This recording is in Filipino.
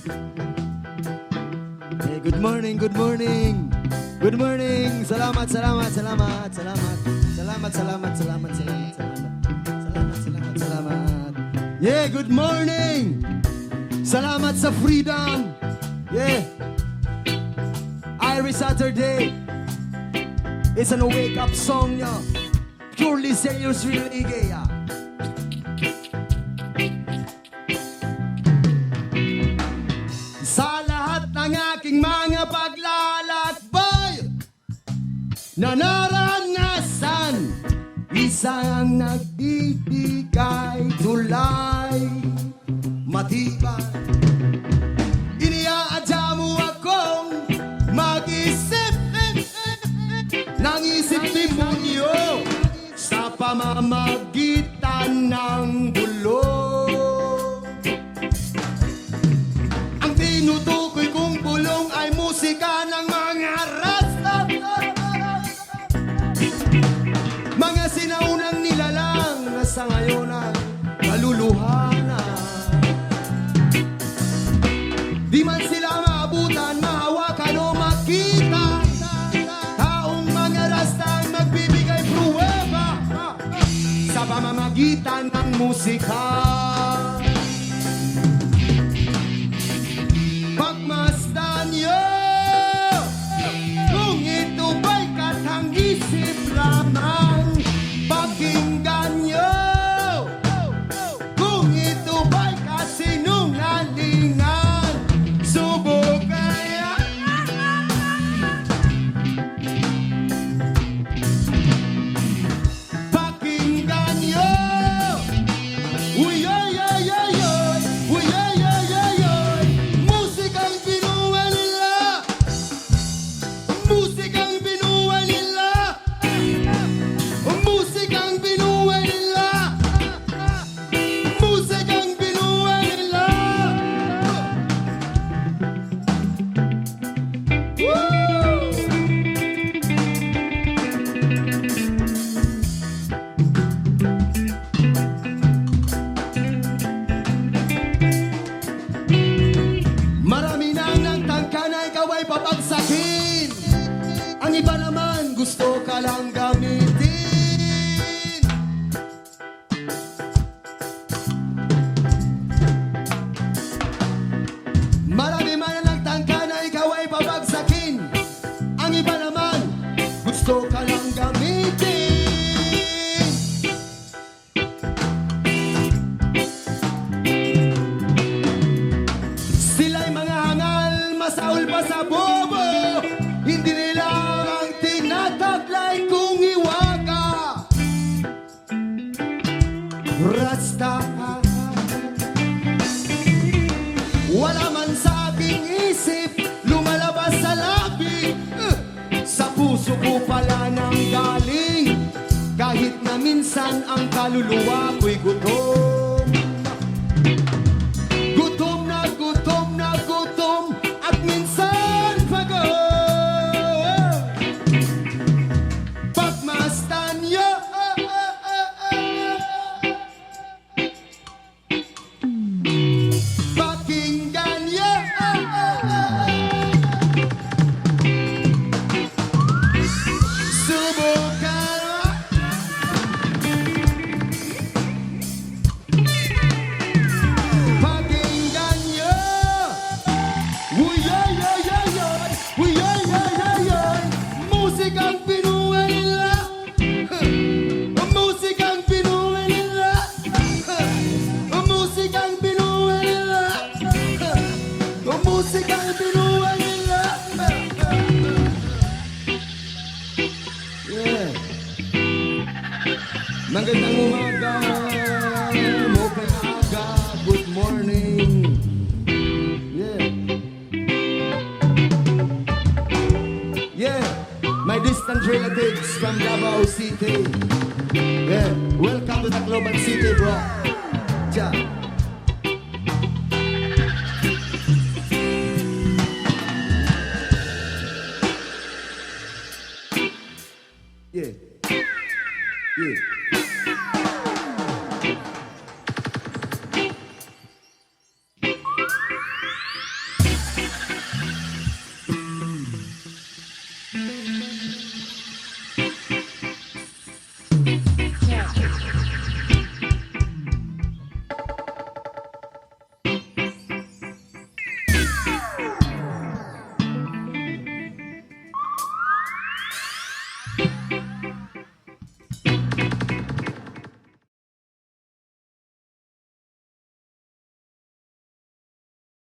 Hey, good morning, good morning. Good morning. Salamat, salamat, salamat, salamat. Salamat, salamat, salamat, salamat, salamat. Salamat, salamat, salamat. Yeah, good morning. Salamat sa freedom. Yeah. Every Saturday, it's an wake-up song nyo. Purely serious reggae. Sa lahat ng aking mga paglalakbay na naranasan, isang nagbibigay tulay matibay. Iniaadya mo akong mag-isip ng isip demonyo sa pamamagitan ng bulong. Ang tinutukoy kong bulong ay musika ng mga rasta, mga sinaunang nilalang na sa ngayon ay kaluluhanan. Di man sila maabutan, mahawakan o makita, taong mga rastang magbibigay pruweba sa pamamagitan ng musika. Pagmasdan niyo kung ito ba'y katang-isip lamang. Pakinggan niyo kung ito ba'y kasinungalingan. Subok kaya pakinggan niyo. Uy, ay, ay, ay, ay. Uy, ay, ay, ay, ay. Musikang binuhay nila. Musikang binuhay nila. Musikang binuhay nila. Musikang binuhay nila. Marami nang nagtangka na ikaw ay papagsakin. Ang iba naman gusto ka lang gamitin. Marami man ang nagtangka na ikaw ay papagsakin. Ang iba naman gusto ka lang gamitin. Sila'y mga hangal, masaul pa sa bobo. Hindi nila ang tinataglay kung iwaga. Rasta, wala man sa aking isip, lumalabas sa labi. Sa puso ko pala nang galing, kahit na minsan ang kaluluwa ko'y gutom. Gutom na gutom na gutom, at minsan pagod. Pagmasdan niyo pakinggan niyo. Subukan. Pakinggan niyo. Uy, ay, ay, ay, ay. Uy, ay, ay, ay, ay. Musikang binuhay nila. Musikang binuhay nila. Musikang binuhay nila. Musikang binuhay nila. Yeah. Magandang umaga. Mopeng aga. Good morning. Yeah. Yeah. My distant relatives from Davao City. Yeah. Welcome to the Global City, bro. Ja.